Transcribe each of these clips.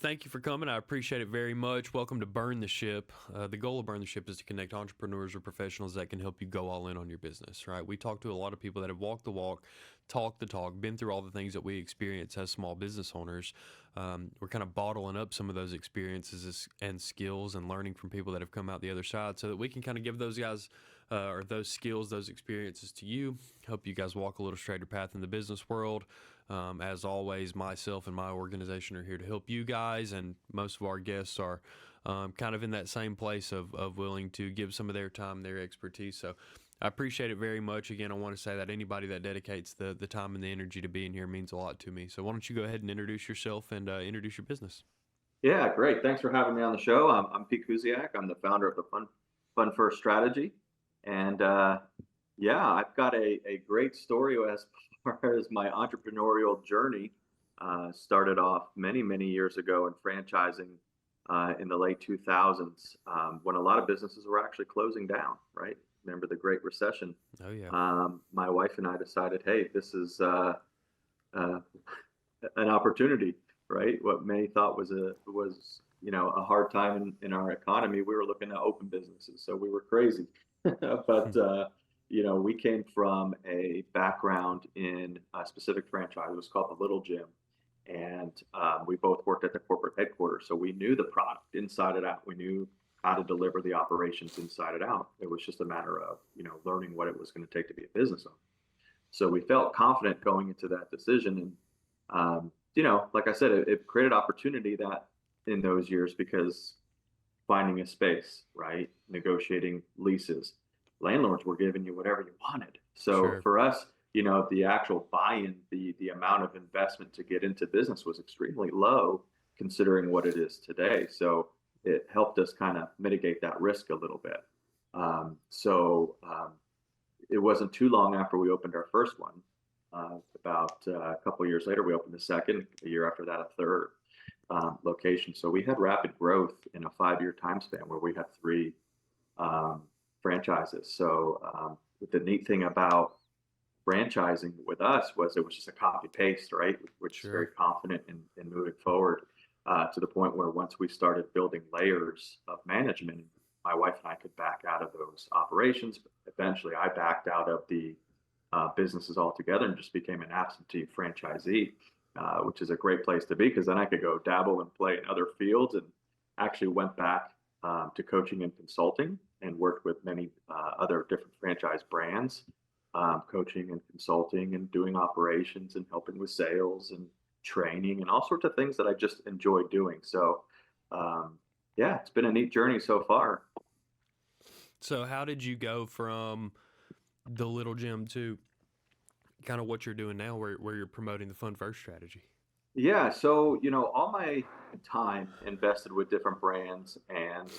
Thank you for coming. I appreciate it very much. Welcome to Burn the Ship. The goal of Burn the Ship is to connect entrepreneurs or professionals that can help you go all in on your business, right? We talk to a lot of people that have walked the walk, talked the talk, been through all the things that we experience as small business owners. We're kind of bottling up some of those experiences and skills and learning from people that have come out the other side so that we can kind of give those guys or those skills, those experiences to you, help you guys walk a little straighter path in the business world. As always, myself and my organization are here to help you guys, and most of our guests are kind of in that same place of willing to give some of their time, their expertise. So I appreciate it very much. Again, I want to say that anybody that dedicates the time and the energy to being here means a lot to me. So why don't you go ahead and introduce yourself and introduce your business? Yeah, great. Thanks for having me on the show. I'm Pete Kusiak. I'm the founder of the Fun First Strategy. And yeah, I've got a great story as far as my entrepreneurial journey. Started off many years ago in franchising in the late 2000s when a lot of businesses were actually closing down, right? Remember the Great Recession? Oh, yeah. My wife and I decided, hey, this is uh, an opportunity, right? What many thought was a hard time in our economy. We were looking to open businesses, so we were crazy. But we came from a background in a specific franchise. It was called the Little Gym, and we both worked at the corporate headquarters, so we knew the product inside and out. We knew how to deliver the operations inside and out. It was just a matter of learning what it was going to take to be a business owner. So we felt confident going into that decision. And, like I said, it created opportunity that in those years because finding a space, right? Negotiating leases, landlords were giving you whatever you wanted. So Sure. for us, the actual buy-in, the amount of investment to get into business was extremely low considering what it is today. So it helped us kind of mitigate that risk a little bit. It wasn't too long after we opened our first one. About a couple of years later, we opened the second. A year after that, a third location. So we had rapid growth in a 5-year time span where we had three um, franchises. So the neat thing about franchising with us was it was just a copy paste, right? We're just very Sure. confident in moving forward to the point where once we started building layers of management, my wife and I could back out of those operations. Eventually, I backed out of the businesses altogether and just became an absentee franchisee, which is a great place to be because then I could go dabble and play in other fields and actually went back to coaching and consulting and worked with many other different franchise brands, coaching and consulting and doing operations and helping with sales and training and all sorts of things that I just enjoy doing. So, yeah, it's been a neat journey so far. So how did you go from the little gym to kind of what you're doing now where you're promoting the fun first strategy? Yeah, so all my time invested with different brands and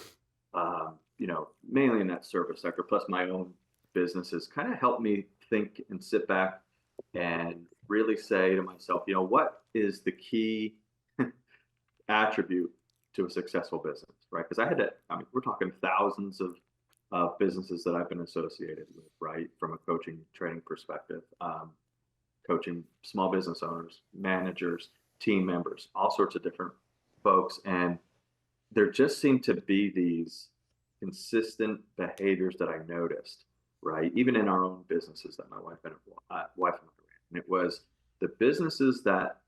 mainly in that service sector, plus my own businesses, kind of helped me think and sit back and really say to myself, what is the key attribute to a successful business, right? Because I mean, we're talking thousands of businesses that I've been associated with, right? From a coaching training perspective, coaching small business owners, managers, team members, all sorts of different folks. And there just seem to be these consistent behaviors that I noticed, right? Even in our own businesses that my wife and I ran. And it was the businesses that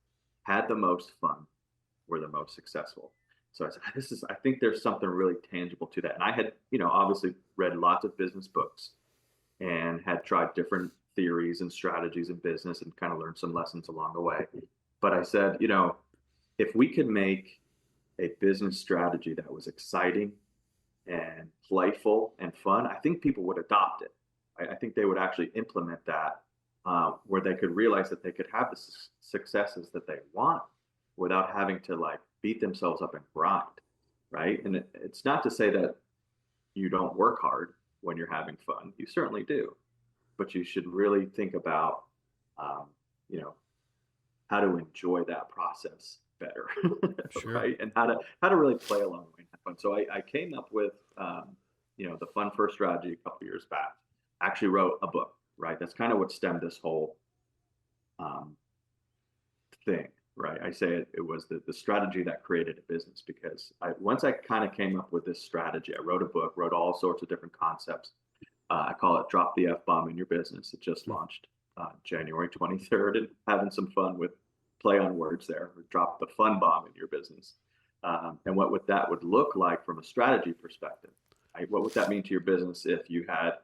had the most fun were the most successful. So I said, I think there's something really tangible to that. And I had, obviously read lots of business books and had tried different theories and strategies in business and kind of learned some lessons along the way. But I said, if we could make a business strategy that was exciting and playful and fun, I think people would adopt it. I think they would actually implement that where they could realize that they could have the successes that they want without having to like beat themselves up and grind, right? And it's not to say that you don't work hard when you're having fun. You certainly do, but you should really think about, um, you know, how to enjoy that process better, Sure. right? And how to really play along and have fun. So I came up with the Fun First strategy a couple years back. Actually wrote a book, right? That's kind of what stemmed this whole um, thing. right? I say it was the strategy that created a business because once I kind of came up with this strategy, I wrote a book, wrote all sorts of different concepts. I call it Drop the F Bomb in Your Business. It just Hmm. launched January 23rd and having some fun with play on words there. Drop the fun bomb in your business. And what would that would look like from a strategy perspective? Right? What would that mean to your business if you had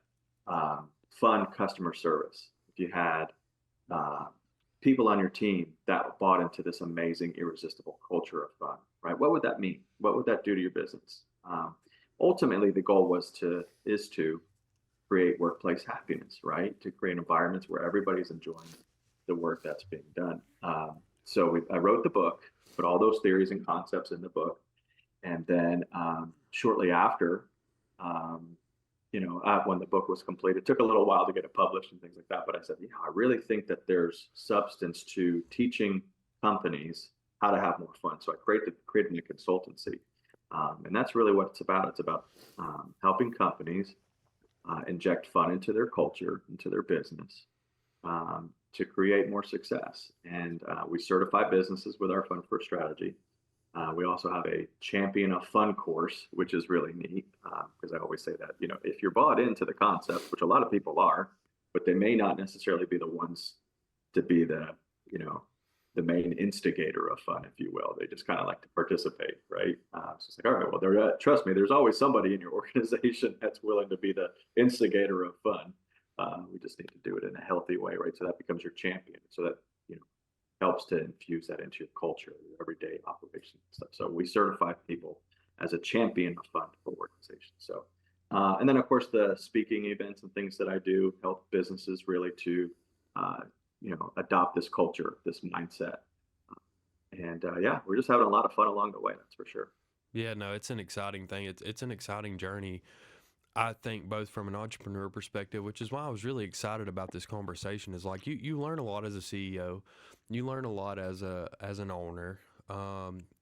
fun customer service? If you had uh, people on your team that bought into this amazing, irresistible culture of fun, right? What would that mean? What would that do to your business? Ultimately, the goal is to create workplace happiness, right? To create environments where everybody's enjoying the work that's being done. I wrote the book, put all those theories and concepts in the book, and then shortly after, um, when the book was complete, it took a little while to get it published and things like that. But I said, I really think that there's substance to teaching companies how to have more fun. So I created a consultancy, and that's really what it's about. It's about helping companies inject fun into their culture, into their business, to create more success. And we certify businesses with our Fun First strategy. We also have a champion of fun course, which is really neat because I always say that, if you're bought into the concept, which a lot of people are, but they may not necessarily be the ones to be the main instigator of fun, if you will. They just kind of like to participate, right? So it's like, all right, well, trust me, there's always somebody in your organization that's willing to be the instigator of fun. We just need to do it in a healthy way, right? So that becomes your champion. So that you know helps to infuse that into your culture, your everyday operations and stuff. So we certify people as a champion of fun for organizations. So, and then of course the speaking events and things that I do help businesses really to, uh, adopt this culture, this mindset. And yeah, we're just having a lot of fun along the way. That's for sure. Yeah, no, it's an exciting thing. It's an exciting journey. I think both from an entrepreneur perspective, which is why I was really excited about this conversation, is like you learn a lot as a CEO, you learn a lot as an owner.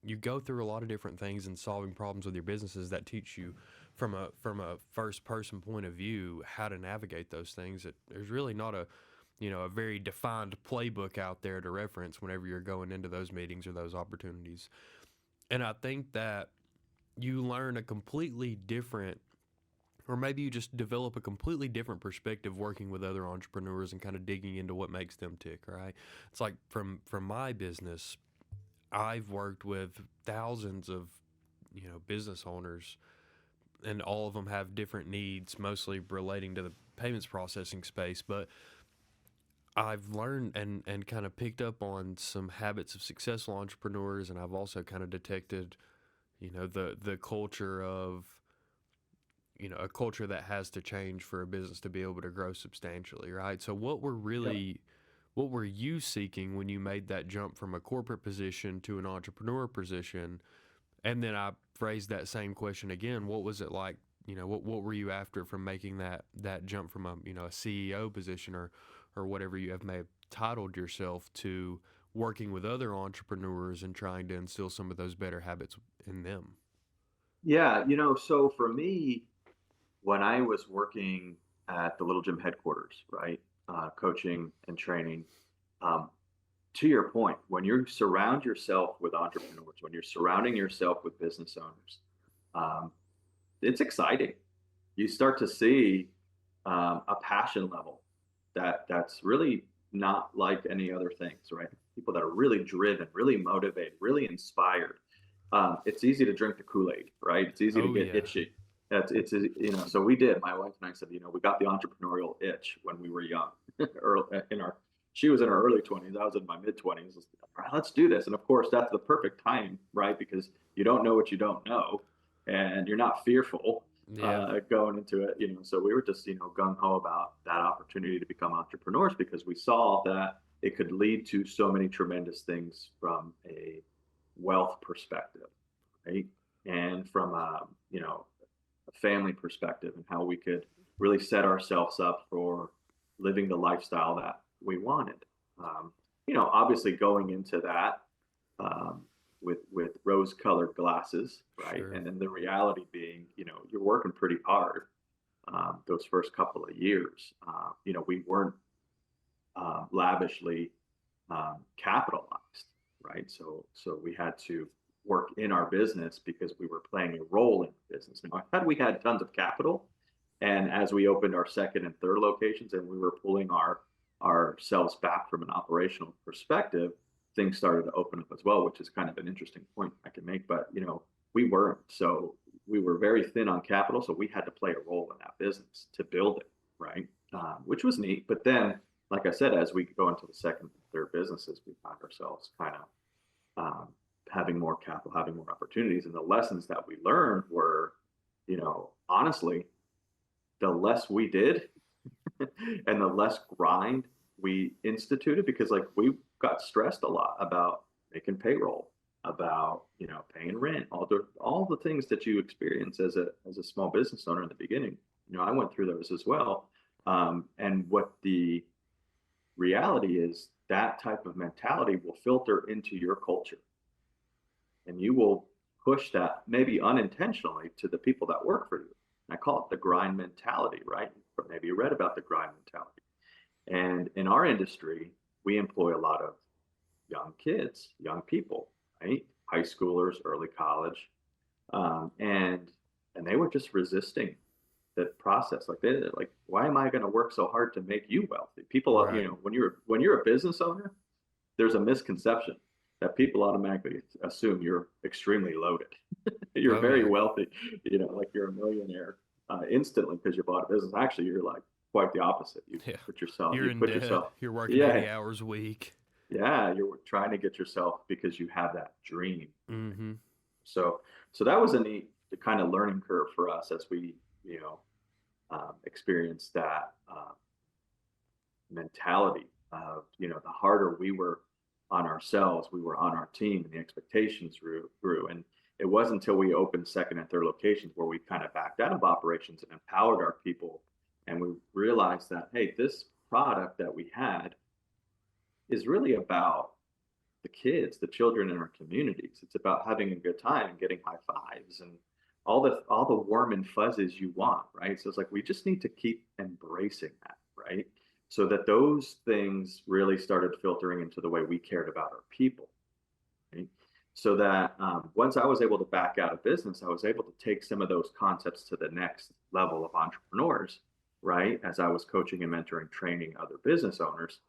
You go through a lot of different things in solving problems with your businesses that teach you from a first person point of view how to navigate those things. There's really not a very defined playbook out there to reference whenever you're going into those meetings or those opportunities. And I think that you learn a completely different, or maybe you just develop a completely different perspective working with other entrepreneurs and kind of digging into what makes them tick, right? It's like from my business, I've worked with thousands of business owners, and all of them have different needs, mostly relating to the payments processing space. But I've learned and kind of picked up on some habits of successful entrepreneurs, and I've also kind of detected the culture of a culture that has to change for a business to be able to grow substantially, right? So Yep. what were you seeking when you made that jump from a corporate position to an entrepreneur position? And then I phrased that same question again. What was it like? What were you after from making that jump from a CEO position or whatever you may have titled yourself to working with other entrepreneurs and trying to instill some of those better habits in them? Yeah, so for me, when I was working at the Little Gym headquarters, right, coaching and training, um, to your point, when you surround yourself with entrepreneurs, when you're surrounding yourself with business owners, um, it's exciting. You start to see a passion level that's really not like any other things, right? People that are really driven, really motivated, really inspired. It's easy to drink the Kool-Aid, right? It's easy to Oh get yeah. itchy. So we did. My wife and I said, we got the entrepreneurial itch when we were young. Early, she was in her early 20s. I was in my mid 20s. All right, let's do this. And of course, that's the perfect time, right? Because you don't know what you don't know, and you're not fearful Yeah. going into it. So we were just gung ho about that opportunity to become entrepreneurs because we saw that it could lead to so many tremendous things from a wealth perspective, right? And from a family perspective and how we could really set ourselves up for living the lifestyle that we wanted. Obviously going into that um, with rose-colored glasses, right? Sure. And then the reality being, you're working pretty hard those first couple of years. We weren't lavishly capitalized, right? So we had to work in our business because we were playing a role in the business. Now, had we had tons of capital, and as we opened our second and third locations, and we were pulling ourselves back from an operational perspective, things started to open up as well, which is kind of an interesting point I can make. But we weren't. So we were very thin on capital, so we had to play a role in that business to build it, right? Which was neat. But then, like I said, as we go into the second and third businesses, we found ourselves kind of having more capital, having more opportunities. And the lessons that we learned were, honestly, the less we did and the less grind we instituted, because like we got stressed a lot about making payroll, about paying rent, all the things that you experience as a small business owner in the beginning. I went through those as well. And what the reality is, that type of mentality will filter into your culture, and you will push that maybe unintentionally to the people that work for you. And I call it the grind mentality, right? Or maybe you read about the grind mentality. And in our industry, we employ a lot of young kids, young people, right? High schoolers, early college, and they were just resisting the process. Like like, why am I going to work so hard to make you wealthy? People, Right. when you're a business owner, there's a misconception that people automatically assume you're extremely loaded. You're Oh very yeah. wealthy, like you're a millionaire instantly because you bought a business. Actually, you're like quite the opposite. You Yeah. put yourself, You're you in put debt. yourself, You're working yeah, 80 hours a week. yeah, you're trying to get yourself because you have that dream. Mm-hmm. So, so that was a neat kind of learning curve for us as we, experienced that mentality of, the harder we were on ourselves, we were on our team, and the expectations grew. And it wasn't until we opened second and third locations where we kind of backed out of operations and empowered our people. And we realized that, hey, this product that we had is really about the kids, the children in our communities. It's about having a good time and getting high fives and all the warm and fuzzies you want, right? So it's like we just need to keep embracing that, right? So that those things really started filtering into the way we cared about our people, right? So that once I was able to back out of business, I was able to take some of those concepts to the next level of entrepreneurs, right? As I was coaching and mentoring, training other business owners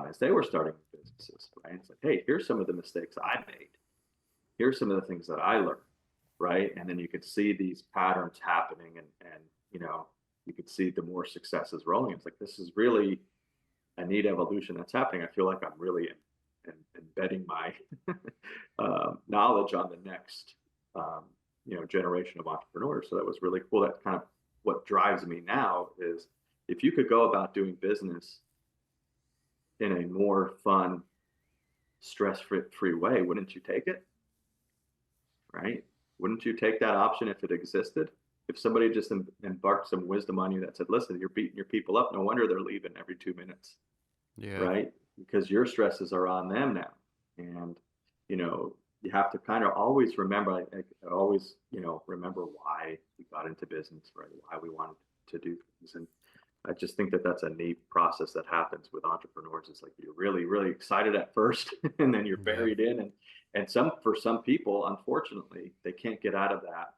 as they were starting businesses, right? It's like, hey, here's some of the mistakes I made. Here's some of the things that I learned, right? And then you could see these patterns happening, and you could see the more successes rolling. It's like this is really a neat evolution that's happening. I feel like I'm really embedding my knowledge on the next generation of entrepreneurs. So that was really cool. That kind of what drives me now is if you could go about doing business in a more fun, stress-free way, wouldn't you take it? Right? Wouldn't you take that option if it existed? If somebody just embarked some wisdom on you that said, listen, you're beating your people up, no wonder they're leaving every 2 minutes, Yeah. right? Because your stresses are on them now. And, you have to kind of always remember, I always, remember why we got into business, right? Why we wanted to do things. And I just think that that's a neat process that happens with entrepreneurs. It's like you're really, really excited at first, and then you're Yeah. buried in, and for some people, unfortunately, they can't get out of that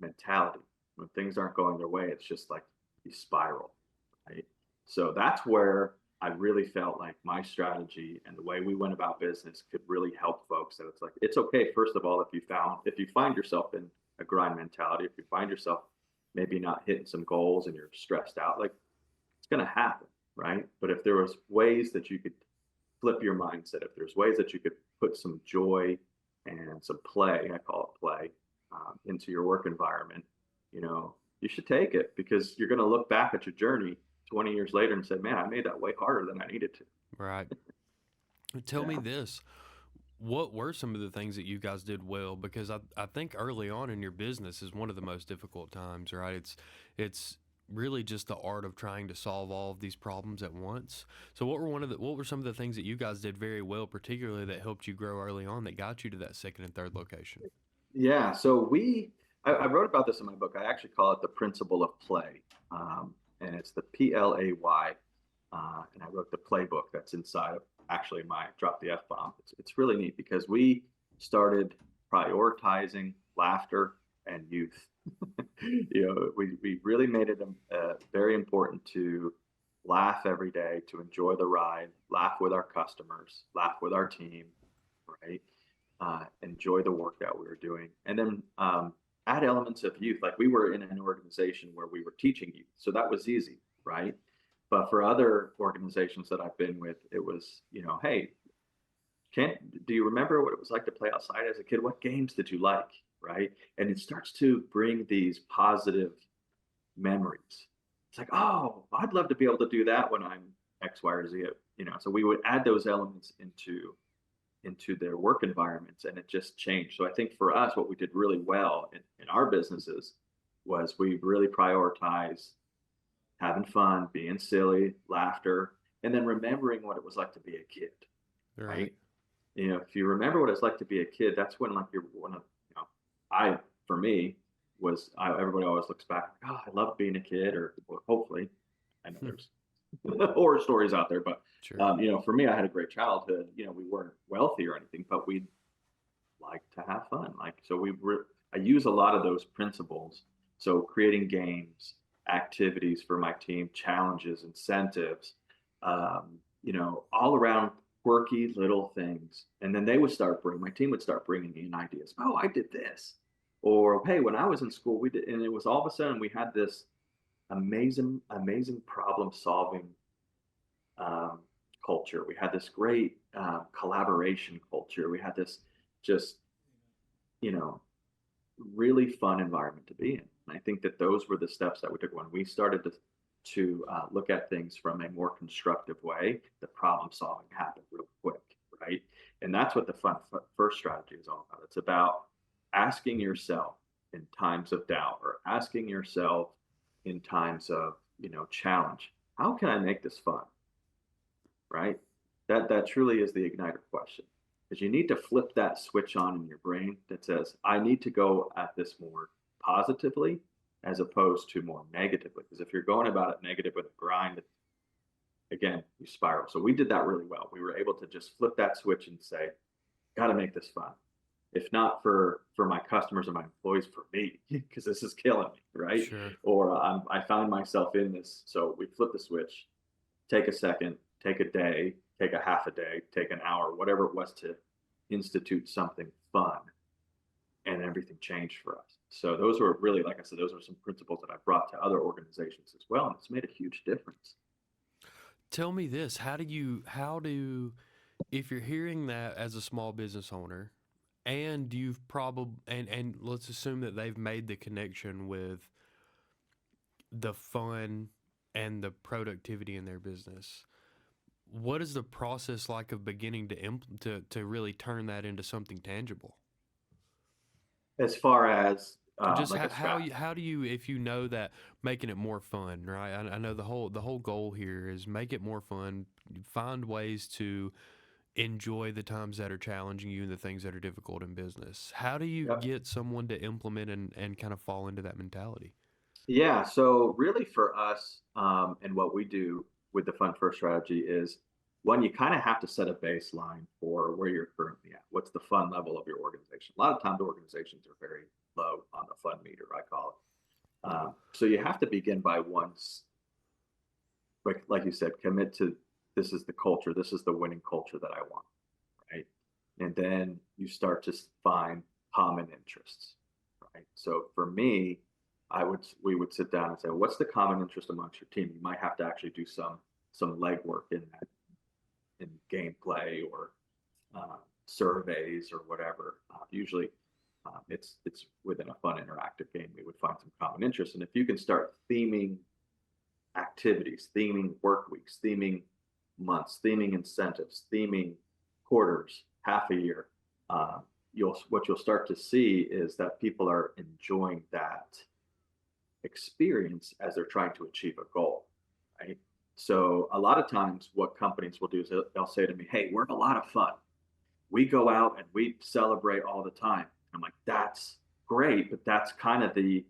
mentality. When things aren't going their way, it's just like you spiral, right? So that's where I really felt like my strategy and the way we went about business could really help folks. That it's like it's okay, first of all, if you find yourself in a grind mentality, if you find yourself maybe not hitting some goals and you're stressed out, like it's going to happen, right? But if there was ways that you could flip your mindset, if there's ways that you could put some joy and some play, I call it play, into your work environment, you should take it, because you're going to look back at your journey 20 years later and say, man, I made that way harder than I needed to. Right. Tell me Yeah. this. What were some of the things that you guys did well? Because I think early on in your business is one of the most difficult times, right? It's really just the art of trying to solve all of these problems at once. So what were some of the things that you guys did very well, particularly that helped you grow early on, that got you to that second and third location? Yeah. So I wrote about this in my book. I actually call it the principle of play. And it's the P.L.A.Y. And I wrote the playbook that's inside of actually my drop the F-bomb. It's really neat because we started prioritizing laughter and youth. We really made it very important to laugh every day, to enjoy the ride, laugh with our customers, laugh with our team, right? Enjoy the work that we were doing, and then add elements of youth. Like we were in an organization where we were teaching youth, so that was easy, right? But for other organizations that I've been with, it was, hey, can't do you remember what it was like to play outside as a kid? What games did you like, right? And it starts to bring these positive memories. It's like, oh, I'd love to be able to do that when I'm X, Y, or Z. So we would add those elements into their work environments, and it just changed. So I think for us, what we did really well in our businesses was we really prioritized having fun, being silly, laughter, and then remembering what it was like to be a kid, Right. right? If you remember what it's like to be a kid, that's when like you're one of, I, for me, everybody always looks back, oh, I love being a kid, or hopefully, I know Hmm. there's horror stories out there, but Sure. for me, I had a great childhood. We weren't wealthy or anything, but we like to have fun. Like, so I use a lot of those principles. So creating games, activities for my team, challenges, incentives, all around quirky little things. And then my team would start bringing in ideas. Oh, I did this. Or, hey, when I was in school, we did, and it was all of a sudden we had this amazing, amazing problem solving um, culture. We had this great collaboration culture. We had this just, you know, really fun environment to be in. And I think that those were the steps that we took when we started to look at things from a more constructive way. The problem solving happened real quick, right? And that's what the first strategy is all about. It's about asking yourself in times of doubt, or asking yourself in times of challenge, how can I make this fun, right? That truly is the igniter question. Because you need to flip that switch on in your brain that says, I need to go at this more positively as opposed to more negatively. Because if you're going about it negative with a grind, again, you spiral. So we did that really well. We were able to just flip that switch and say, got to make this fun. If not for my customers and my employees, for me, because this is killing me, right? Sure. Or I found myself in this. So we flip the switch, take a second, take a day, take a half a day, take an hour, whatever it was, to institute something fun, and everything changed for us. So those were really, like I said, those are some principles that I brought to other organizations as well, and it's made a huge difference. Tell me this: how do if you're hearing that as a small business owner, and you've probably and let's assume that they've made the connection with the fun and the productivity in their business. What is the process like of beginning to really turn that into something tangible? As far as Just like a strat, how do you, if you know that making it more fun, right? I know the whole goal here is make it more fun, find ways to enjoy the times that are challenging you and the things that are difficult in business. How do you yep. get someone to implement and kind of fall into that mentality? Yeah, so really for us, and what we do with the fun first strategy is, one, you kind of have to set a baseline for where you're currently at. What's the fun level of your organization? A lot of times organizations are very low on the fun meter, I call it. So you have to begin by once, like you said, commit to, this is the culture, this is the winning culture that I want, right? And then you start to find common interests, right? So for me, we would sit down and say, what's the common interest amongst your team? You might have to actually do some legwork in that, in gameplay, or surveys, or whatever. Usually, it's within a fun interactive game. We would find some common interests, and if you can start theming activities, theming work weeks, theming months, theming incentives, theming quarters, half a year, what you'll start to see is that people are enjoying that experience as they're trying to achieve a goal, right? So a lot of times, what companies will do is they'll say to me, "Hey, we're a lot of fun. We go out and we celebrate all the time." I'm like, "That's great, but that's kind of the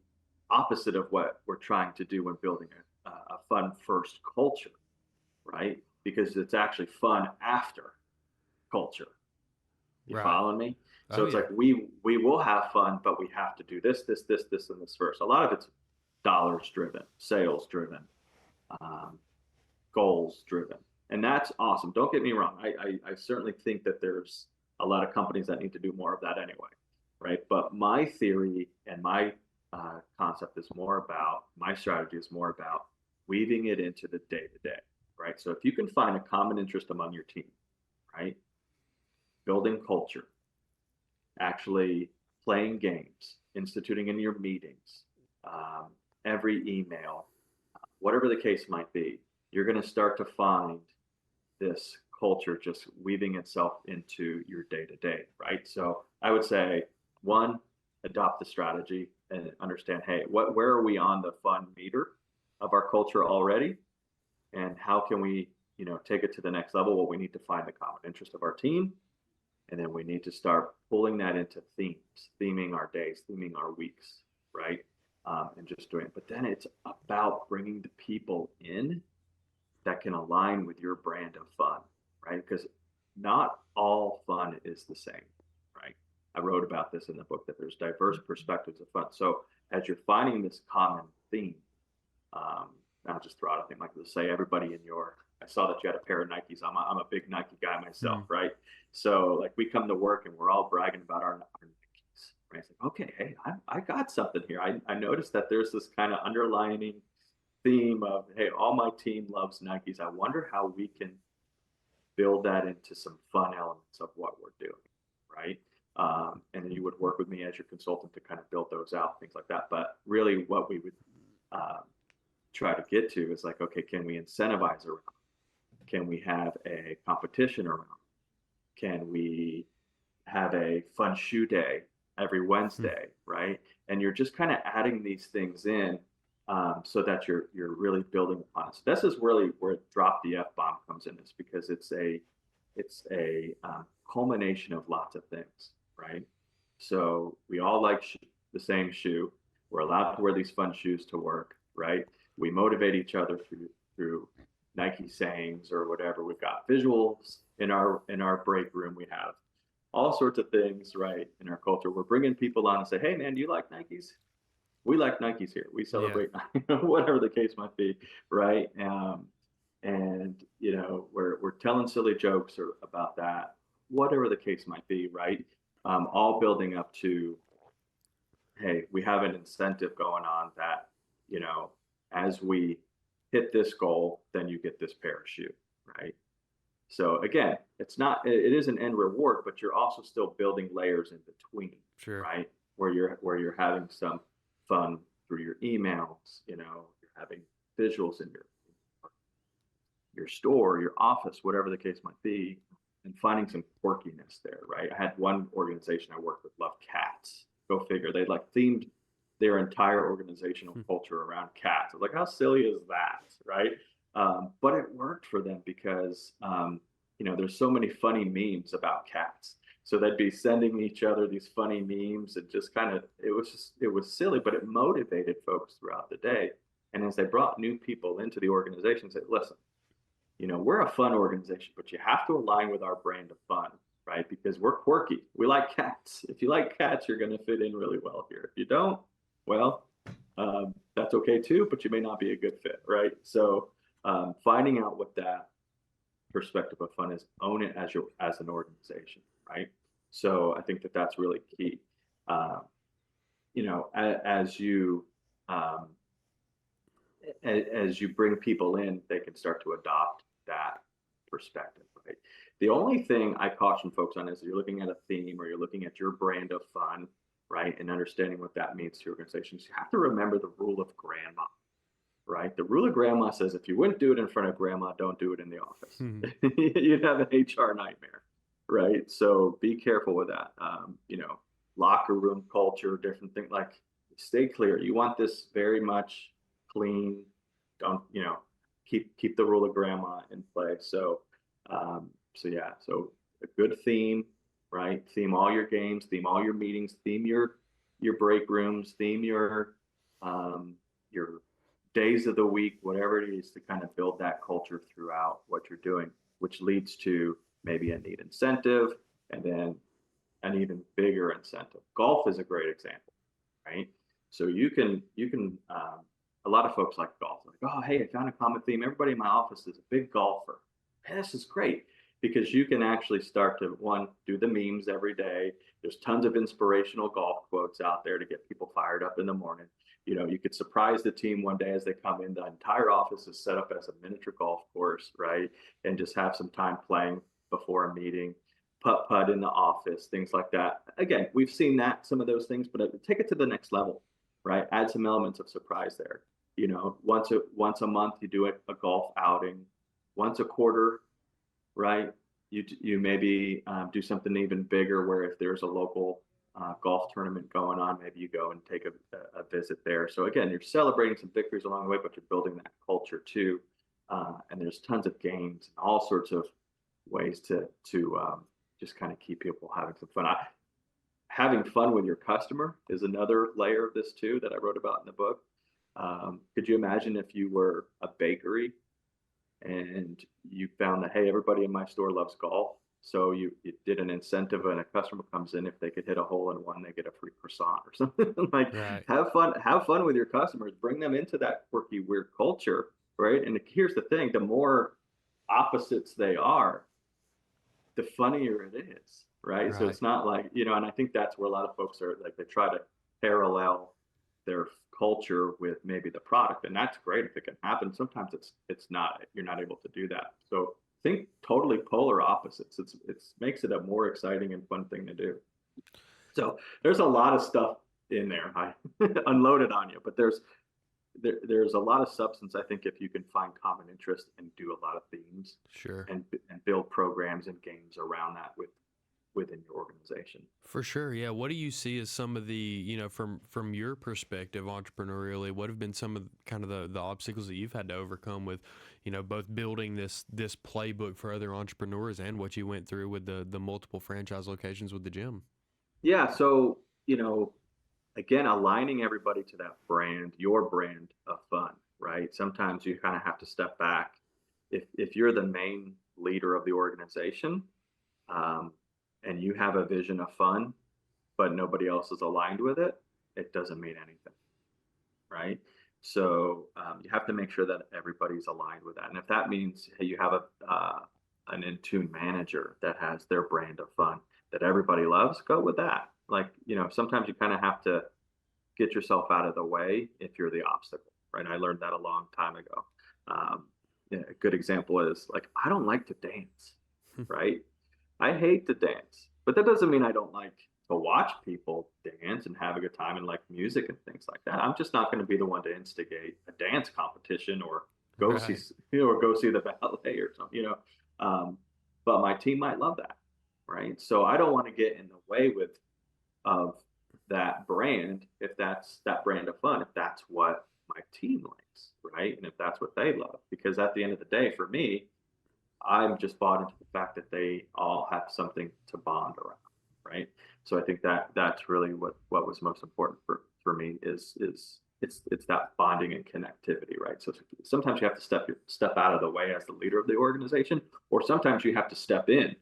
opposite of what we're trying to do when building a fun first culture, right?" because it's actually fun after culture. You Right. following me? So Oh it's yeah. like we will have fun, but we have to do this, and this first. A lot of it's dollars driven, sales driven, um, goals driven, and that's awesome. Don't get me wrong. I certainly think that there's a lot of companies that need to do more of that anyway, right? But my theory and my concept is more about my strategy is more about weaving it into the day to day, right? So if you can find a common interest among your team, right? Building culture, actually playing games, instituting in your meetings, um, every email, whatever the case might be, you're going to start to find this culture just weaving itself into your day to day, right? So I would say, one, adopt the strategy and understand, hey, where are we on the fun meter of our culture already, and how can we, take it to the next level? Well, we need to find the common interest of our team, and then we need to start pulling that into themes, theming our days, theming our weeks, right? And just doing it. But then it's about bringing the people in that can align with your brand of fun, right? Because not all fun is the same, right? I wrote about this in the book that there's diverse perspectives of fun. So as you're finding this common theme, um, I'll just throw out a thing like this. Say everybody in your, I saw that you had a pair of Nikes. I'm a big Nike guy myself, Hmm. right? So like we come to work and we're all bragging about our Nikes, right? It's like, okay, hey, I got something here. I noticed that there's this kind of underlining theme of, hey, all my team loves Nikes. I wonder how we can build that into some fun elements of what we're doing, right? And then you would work with me as your consultant to kind of build those out, things like that. But really, what we would um, try to get to is like, okay, can we incentivize around? Can we have a competition around? Can we have a fun shoe day every Hmm. Wednesday, right? And you're just kind of adding these things in, so that you're really building upon it. So this is really where drop the F bomb comes in, is because it's a culmination of lots of things, right? So we all like the same shoe. We're allowed to wear these fun shoes to work, right? We motivate each other through Nike sayings or whatever. We've got visuals in our break room. We have all sorts of things, right, in our culture. We're bringing people on and say, hey, man, do you like Nikes? We like Nikes here. We Yeah. celebrate, whatever the case might be, right? And we're telling silly jokes about that, whatever the case might be, right? All building up to, hey, we have an incentive going on that, you know, as we hit this goal, then you get this pair of shoe, right? So again, it is an end reward, but you're also still building layers in between, Sure. right? Where you're having some fun through your emails, you're having visuals in your store, your office, whatever the case might be, and finding some quirkiness there, right? I had one organization I worked with loved cats. Go figure. They like themed their entire organizational Hmm. culture around cats. I was like, how silly is that, right? But it worked for them because there's so many funny memes about cats. So they'd be sending each other these funny memes, and just kind of it was silly, but it motivated folks throughout the day. And as they brought new people into the organization, said, listen, we're a fun organization, but you have to align with our brand of fun, right? Because we're quirky. We like cats. If you like cats, you're going to fit in really well here. If you don't, well, that's okay too, but you may not be a good fit, right? So finding out what that perspective of fun is, own it as an organization, right? So I think that that's really key. Um, as you um, as you bring people in, they can start to adopt that perspective, right? The only thing I caution folks on is you're looking at a theme or you're looking at your brand of fun, right? And understanding what that means to your organizations. You have to remember the rule of grandma, right? The rule of grandma says if you wouldn't do it in front of grandma, don't do it in the office. Hmm. You'd have an HR nightmare, right? So be careful with that. Locker room culture, different things, like stay clear. You want this very much clean. Don't, keep the rule of grandma in play. So yeah, so a good theme, right? Theme all your games, theme all your meetings, theme your break rooms, theme um, your days of the week, whatever it is, to kind of build that culture throughout what you're doing, which leads to maybe a neat incentive and then an even bigger incentive. Golf is a great example, right? So a lot of folks like golf. Like, oh, hey, I found a common theme. Everybody in my office is a big golfer. Hey, this is great because you can actually start to one do the memes every day. There's tons of inspirational golf quotes out there to get people fired up in the morning. You could surprise the team one day as they come in. The entire office is set up as a miniature golf course, right? And just have some time playing before a meeting, putt putt in the office, things like that. Again, we've seen that some of those things, but take it to the next level, right? Add some elements of surprise there. Once a month you do a golf outing, once a quarter, right? You maybe do something even bigger where if there's a local golf tournament going on, maybe you go and take a visit there. So again, you're celebrating some victories along the way, but you're building that culture too. And there's tons of games and all sorts of ways to just kind of keep people having some fun. Having fun with your customer is another layer of this too that I wrote about in the book. Could you imagine if you were a bakery and you found that, hey, everybody in my store loves golf, so you did an incentive, and a customer comes in, if they could hit a hole in one, they get a free croissant or something. Like, Right. have fun with your customers, bring them into that quirky weird culture, right? And here's the thing, the more opposites they are, the funnier it is, right? So Right. it's not like, and I think that's where a lot of folks are like, they try to parallel their culture with maybe the product, and that's great if it can happen. Sometimes it's not, you're not able to do that. So think totally polar opposites. It's makes it a more exciting and fun thing to do. So there's a lot of stuff in there. I unloaded on you, but there's a lot of substance. I think if you can find common interest and do a lot of themes Sure. and build programs and games around that within your organization. For sure. Yeah. What do you see as some of the, from your perspective entrepreneurially, what have been some of kind of the obstacles that you've had to overcome with, both building this playbook for other entrepreneurs and what you went through with the multiple franchise locations with the gym? Yeah. So, again, aligning everybody to that brand, your brand of fun, right? Sometimes you kind of have to step back. If you're the main leader of the organization, um, and you have a vision of fun, but nobody else is aligned with it, it doesn't mean anything, right? So you have to make sure that everybody's aligned with that. And if that means, hey, you have an in-tune manager that has their brand of fun that everybody loves, go with that. Like, sometimes you kind of have to get yourself out of the way if you're the obstacle, right? I learned that a long time ago. Yeah, a good example is like, I don't like to dance, right? I hate to dance, but that doesn't mean I don't like to watch people dance and have a good time and like music and things like that. I'm just not going to be the one to instigate a dance competition or go see, Right. or go see the ballet or something. Um, but my team might love that, right? So I don't want to get in the way of that brand if that's that brand of fun, if that's what my team likes, right? And if that's what they love, because at the end of the day, for me, I'm just bought into the fact that they all have something to bond around, right? So I think that that's really what was most important for me is it's that bonding and connectivity, right? So sometimes you have to step out of the way as the leader of the organization, or sometimes you have to step in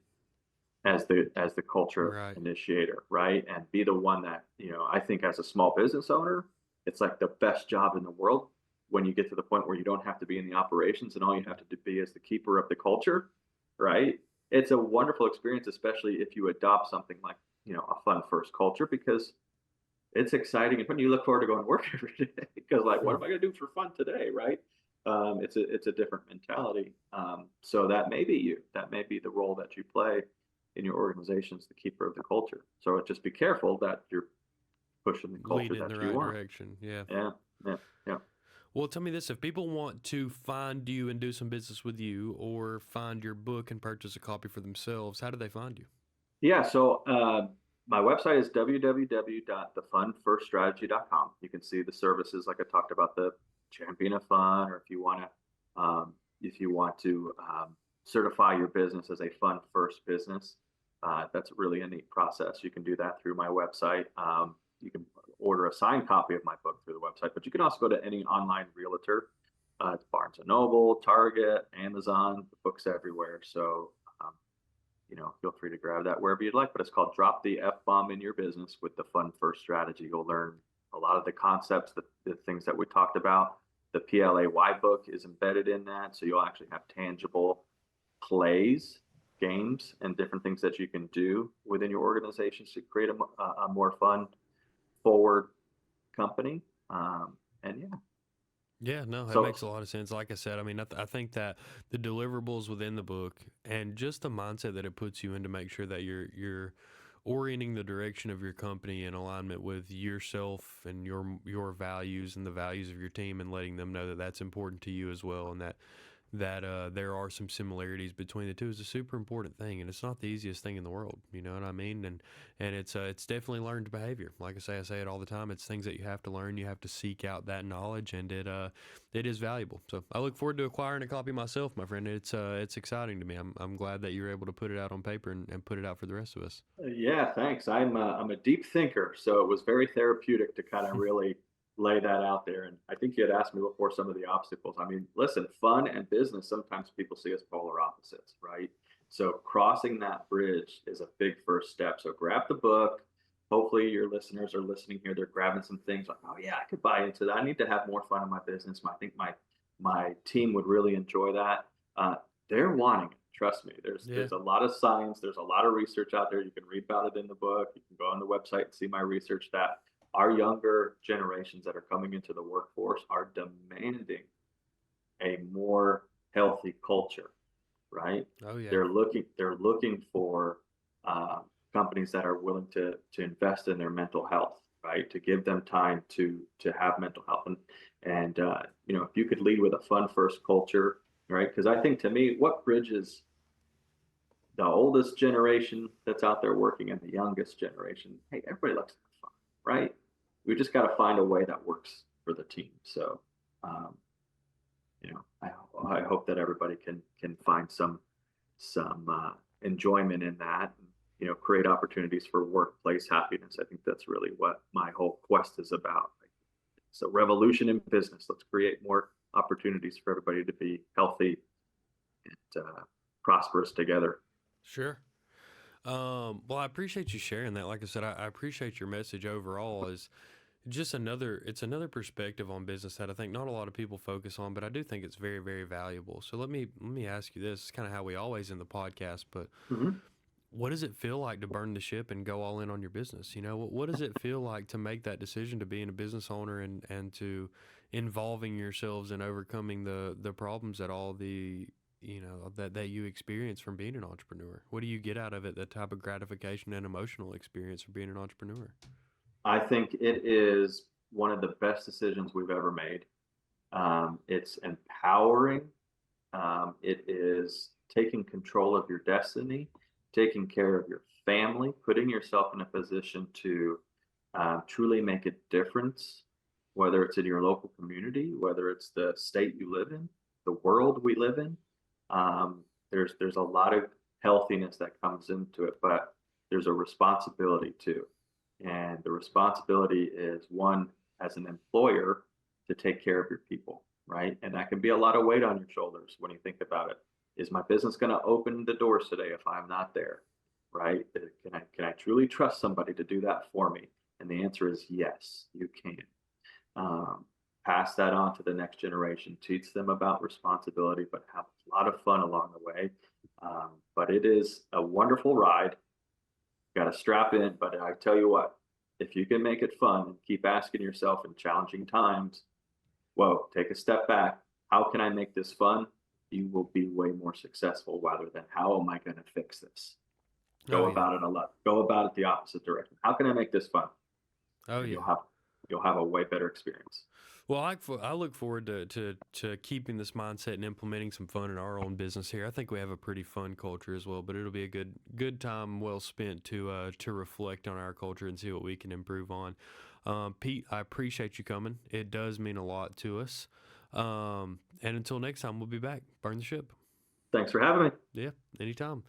as the culture Right. initiator, right? And be the one that, I think as a small business owner, it's like the best job in the world when you get to the point where you don't have to be in the operations and all you have to be is the keeper of the culture, right? It's a wonderful experience, especially if you adopt something like, a fun first culture, because it's exciting and when you look forward to going to work every day because like, what Hmm. am I going to do for fun today, right? It's a different mentality. So that may be you. That may be the role that you play in your organization as the keeper of the culture. So just be careful that you're pushing the culture Leading in the that you right want. direction. Yeah. Yeah, yeah, yeah. Well, tell me this: if people want to find you and do some business with you, or find your book and purchase a copy for themselves, how do they find you? Yeah, so my website is www.thefunfirststrategy.com. You can see the services like I talked about, the champion of fun, or if you want to certify your business as a fun first business, that's really a neat process. You can do that through my website. You can order a signed copy of my book through the website, but you can also go to any online realtor. It's Barnes and Noble, Target, Amazon. The book's everywhere. So, um, feel free to grab that wherever you'd like. But it's called "Drop the F-Bomb in Your Business with the Fun First Strategy." You'll learn a lot of the concepts, the things that we talked about. The P.L.A.Y. book is embedded in that, so you'll actually have tangible plays, games, and different things that you can do within your organization to create a more fun, forward company. And yeah, Yeah, no, that so makes a lot of sense. Like I said, I mean, I think that the deliverables within the book and just the mindset that it puts you in to make sure that you're orienting the direction of your company in alignment with yourself and your values and the values of your team, and letting them know that that's important to you as well, and that there are some similarities between the two is a super important thing, and it's not the easiest thing in the world. You know what I mean? And it's definitely learned behavior. Like I say it all the time. It's things that you have to learn. You have to seek out that knowledge, and it is valuable. So I look forward to acquiring a copy myself, my friend. It's exciting to me. I'm glad that you're able to put it out on paper and put it out for the rest of us. yeah, thanks. I'm a deep thinker, so it was very therapeutic to kind of really lay that out there. And I think you had asked me before some of the obstacles. I mean, listen, fun and business, sometimes people see as polar opposites, right? So crossing that bridge is a big first step. So grab the book. Hopefully your listeners are listening here. They're grabbing some things like, oh yeah, I could buy into that. I need to have more fun in my business. I think my team would really enjoy that. Uh, they're wanting it. Trust me. Yeah. There's a lot of science. There's a lot of research out there. You can read about it in the book. You can go on the website and see my research that our younger generations that are coming into the workforce are demanding a more healthy culture, right? Oh yeah. They're looking for companies that are willing to invest in their mental health, right? To give them time to have mental health, and if you could lead with a fun first culture, right? Because I think to me, what bridges the oldest generation that's out there working and the youngest generation? Hey, everybody likes to have fun, right? We just got to find a way that works for the team. So, um, I hope that everybody can find some enjoyment in that. And, create opportunities for workplace happiness. I think that's really what my whole quest is about. It's a revolution in business. Let's create more opportunities for everybody to be healthy and prosperous together. Sure. Well, I appreciate you sharing that. Like I said, I appreciate your message overall. Is just another perspective on business that I think not a lot of people focus on, but I do think it's very, very valuable. So let me ask you this. It's kind of how we always end the podcast, but Mhm. what does it feel like to burn the ship and go all in on your business? You know, what does it feel like to make that decision to being a business owner and to involving yourselves in overcoming the problems that all the that you experience from being an entrepreneur? What do you get out of it? The type of gratification and emotional experience for being an entrepreneur? I think it is one of the best decisions we've ever made. It's empowering. It is taking control of your destiny, taking care of your family, putting yourself in a position to truly make a difference, whether it's in your local community, whether it's the state you live in, the world we live in. There's a lot of healthiness that comes into it, but there's a responsibility too. And the responsibility is one as an employer to take care of your people, right? And that can be a lot of weight on your shoulders when you think about it. Is my business going to open the doors today if I'm not there? Right? Can I truly trust somebody to do that for me? And the answer is yes, you can. Um, Pass that on to the next generation. Teach them about responsibility, but have a lot of fun along the way. But it is a wonderful ride. Got to strap in. But I tell you what, if you can make it fun and keep asking yourself in challenging times, whoa, take a step back. How can I make this fun? You will be way more successful rather than how am I going to fix this? Oh Go yeah. about it a lot. Go about it the opposite direction. How can I make this fun? Oh And yeah. you'll have a way better experience. Well, I look forward to keeping this mindset and implementing some fun in our own business here. I think we have a pretty fun culture as well, but it'll be a good time well spent to reflect on our culture and see what we can improve on. Pete, I appreciate you coming. It does mean a lot to us. And until next time, we'll be back. Burn the ship. Thanks for having me. Yeah, anytime.